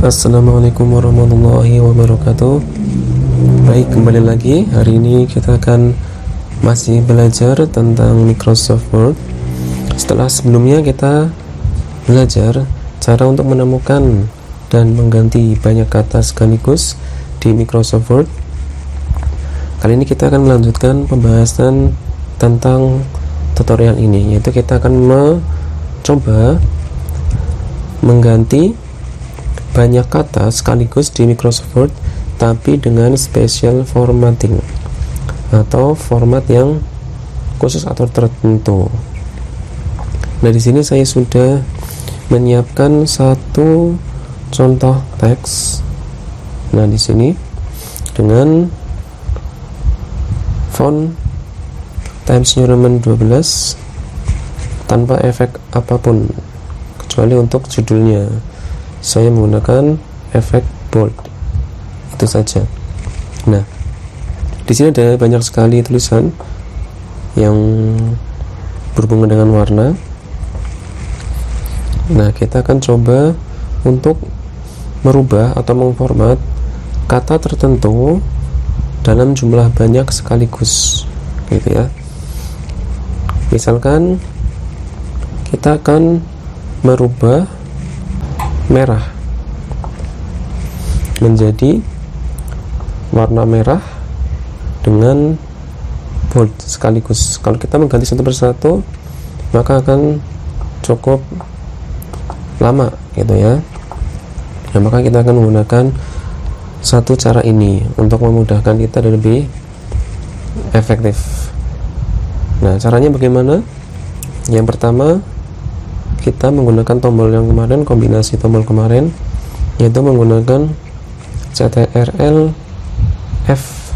Assalamualaikum warahmatullahi wabarakatuh. Baik, kembali lagi. Hari ini kita akan masih belajar tentang Microsoft Word. Setelah sebelumnya kita belajar cara untuk menemukan dan mengganti banyak kata sekaligus di Microsoft Word. Kali ini kita akan melanjutkan pembahasan tentang tutorial ini, yaitu kita akan mencoba mengganti banyak kata sekaligus di Microsoft Word, tapi dengan special formatting atau format yang khusus atau tertentu. Nah, di sini saya sudah menyiapkan satu contoh teks. Nah, di sini dengan font Times New Roman 12 tanpa efek apapun kecuali untuk judulnya. Saya menggunakan efek bold, itu saja. Nah, di sini ada banyak sekali tulisan yang berhubungan dengan warna. Nah, kita akan coba untuk merubah atau mengformat kata tertentu dalam jumlah banyak sekaligus, gitu ya. Misalkan kita akan merubah merah menjadi warna merah dengan bold sekaligus. Kalau kita mengganti satu persatu maka akan cukup lama, gitu ya. Nah, maka kita akan menggunakan satu cara ini untuk memudahkan kita dan lebih efektif. Nah, caranya bagaimana? Yang pertama, kita menggunakan tombol yang kemarin, kombinasi tombol kemarin, yaitu menggunakan CTRL F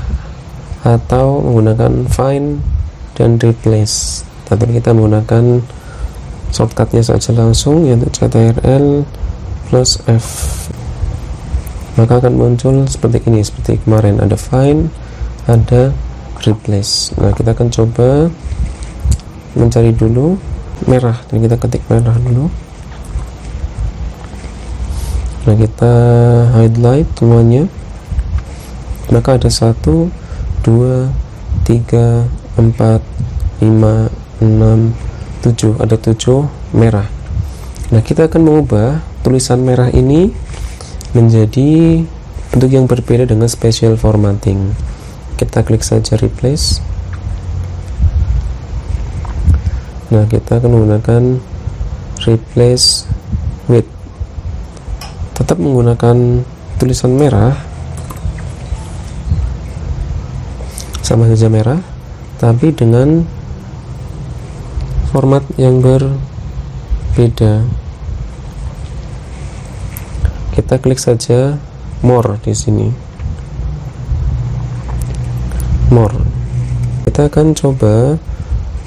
atau menggunakan Find dan Replace. Tapi kita menggunakan shortcutnya saja langsung, yaitu CTRL plus F. Maka akan muncul seperti ini, seperti kemarin, ada Find, ada Replace. Nah, kita akan coba mencari dulu merah, dan kita ketik merah dulu. Nah, kita highlight semuanya. Maka ada 1, 2, 3, 4, 5, 6, 7, ada 7 merah. Nah, kita akan mengubah tulisan merah ini menjadi bentuk yang berbeda dengan special formatting. Kita klik saja replace. Nah, kita akan menggunakan replace with, tetap menggunakan tulisan merah, sama saja merah, tapi dengan format yang berbeda. Kita klik saja more di sini. More. Kita akan coba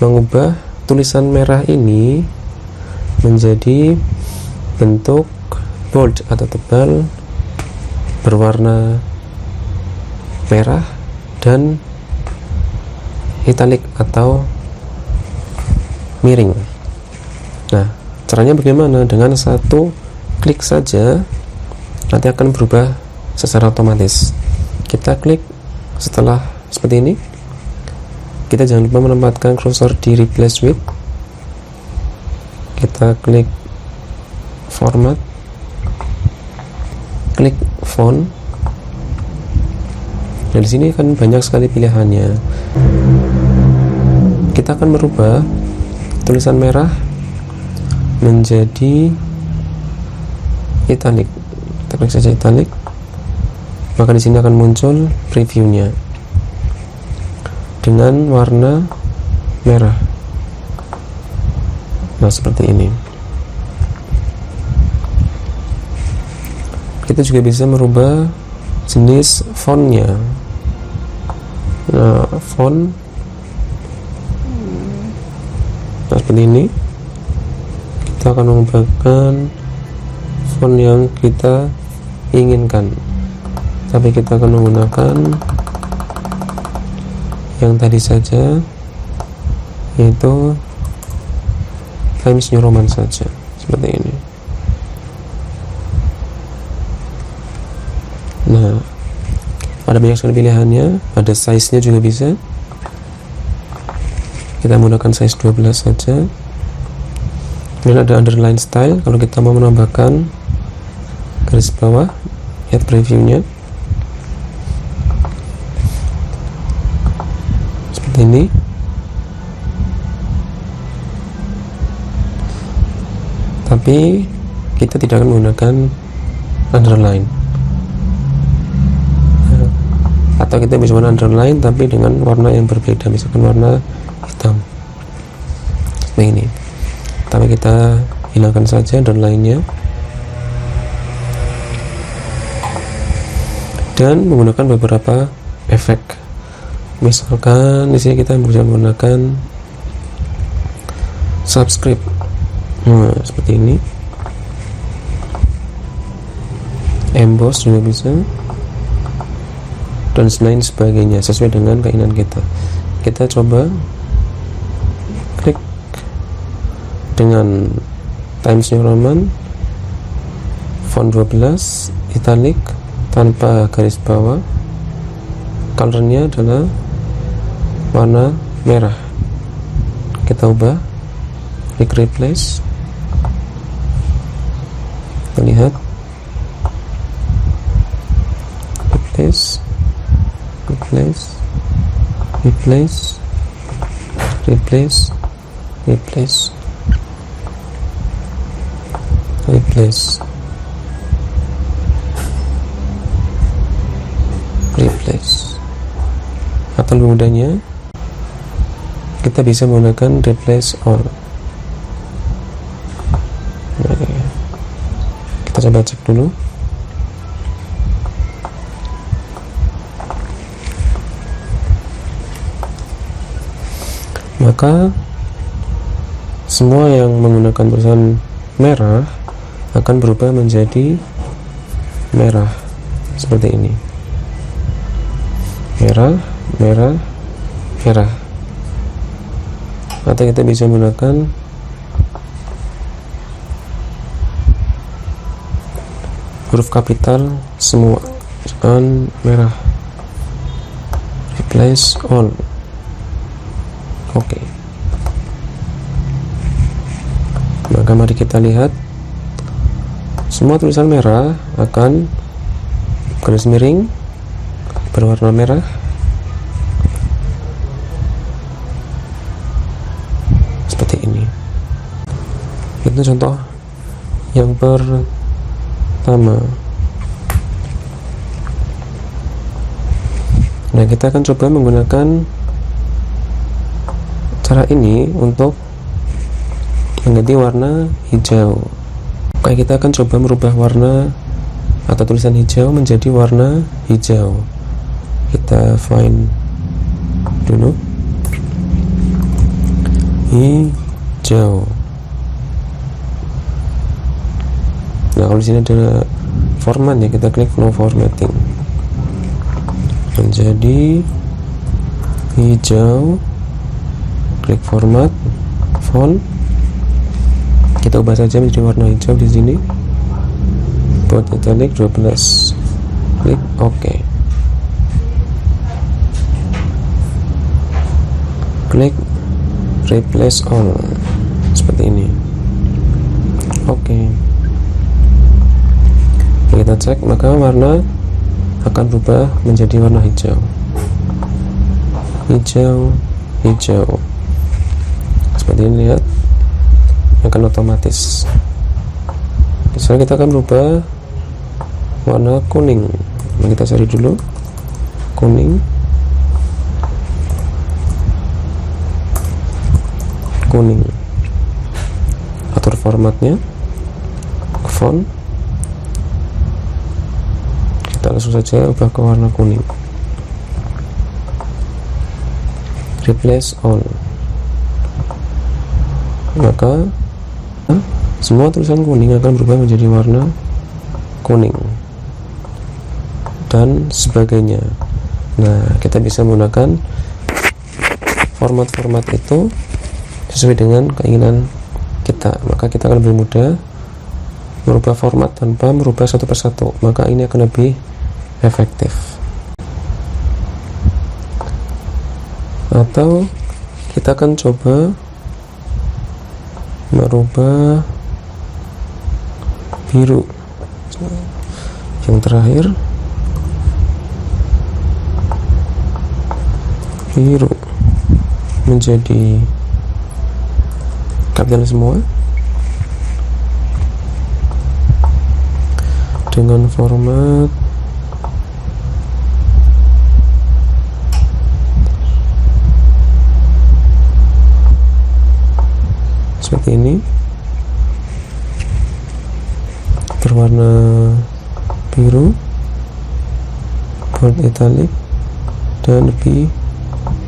mengubah tulisan merah ini menjadi bentuk bold atau tebal berwarna merah dan italic atau miring. Nah, caranya bagaimana? Dengan satu klik saja nanti akan berubah secara otomatis. Kita klik setelah seperti ini. Kita jangan lupa menempatkan cursor di replace with. Kita klik format, klik font. Nah, di sini kan banyak sekali pilihannya. Kita akan merubah tulisan merah menjadi italic. Kita klik saja italic. Maka di sini akan muncul previewnya dengan warna merah. Nah, seperti ini. Kita juga bisa merubah jenis fontnya. Nah, font seperti ini. Kita akan mengubahkan font yang kita inginkan, tapi kita akan menggunakan yang tadi saja, yaitu Times New Roman saja, seperti ini. Nah, ada banyak sekali pilihannya, ada size nya juga bisa. Kita menggunakan size 12 saja. Kemudian ada underline style, kalau kita mau menambahkan garis bawah, lihat previewnya seperti ini. Tapi kita tidak akan menggunakan underline, atau kita bisa menggunakan underline tapi dengan warna yang berbeda, misalkan warna hitam seperti ini. Tapi kita hilangkan saja underline-nya dan menggunakan beberapa efek. Misalkan di sini kita bisa menggunakan subscribe, nah seperti ini. Emboss juga bisa, dan lain sebagainya sesuai dengan keinginan kita. Kita coba klik dengan Times New Roman, font 12, italic, tanpa garis bawah, colornya adalah warna merah. Kita ubah, klik replace, kita lihat replace, replace, replace, replace, replace, replace, replace. Atau lebih mudahnya kita bisa menggunakan replace all. Nah, kita coba cek dulu. Maka semua yang menggunakan tulisan merah akan berubah menjadi merah seperti ini. Merah, merah, merah. Atau kita bisa menggunakan huruf kapital semua, misalkan merah, replace all. Oke. Maka mari kita lihat, semua tulisan merah akan garis miring berwarna merah, seperti ini. Itu contoh yang pertama. Nah, kita akan coba menggunakan cara ini untuk mengganti warna hijau. Oke, kita akan coba merubah warna atau tulisan hijau menjadi warna hijau. Kita find dulu hijau. Nah, kalau di sini ada format ya, kita klik no formatting, menjadi hijau. Klik format, font, kita ubah saja menjadi warna hijau di sini. Buat italic 12, klik OK. Klik replace all seperti ini. Oke. Kita cek, maka warna akan berubah menjadi warna hijau. Hijau, hijau. Seperti ini, lihat, akan otomatis. Misalnya kita akan berubah warna kuning. Nah, kita cari dulu kuning, kuning. Atur formatnya, font, kita langsung saja ubah ke warna kuning. Replace all. Maka semua tulisan kuning akan berubah menjadi warna kuning dan sebagainya. Nah, kita bisa menggunakan format-format itu sesuai dengan keinginan kita. Maka kita akan lebih mudah merubah format tanpa merubah satu persatu. Maka ini akan lebih efektif. Atau kita akan coba merubah biru yang terakhir, biru menjadi kapital semua dengan format seperti ini, berwarna biru, bold italic, dan lebih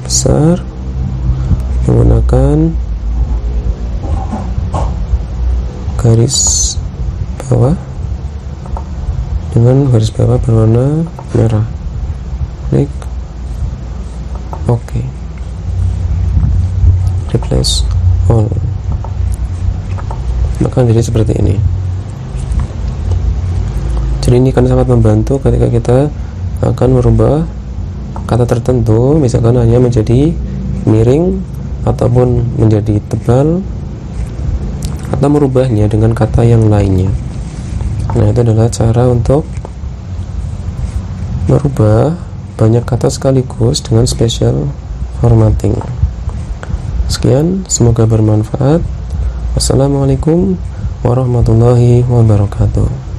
besar menggunakan garis bawah dengan garis bawah berwarna merah. Klik OK, replace all, maka jadi seperti ini. Jadi ini kan sangat membantu ketika kita akan merubah kata tertentu, misalkan hanya menjadi miring ataupun menjadi tebal, atau merubahnya dengan kata yang lainnya. Nah, itu adalah cara untuk merubah banyak kata sekaligus dengan special formatting. Sekian, semoga bermanfaat. Wassalamualaikum warahmatullahi wabarakatuh.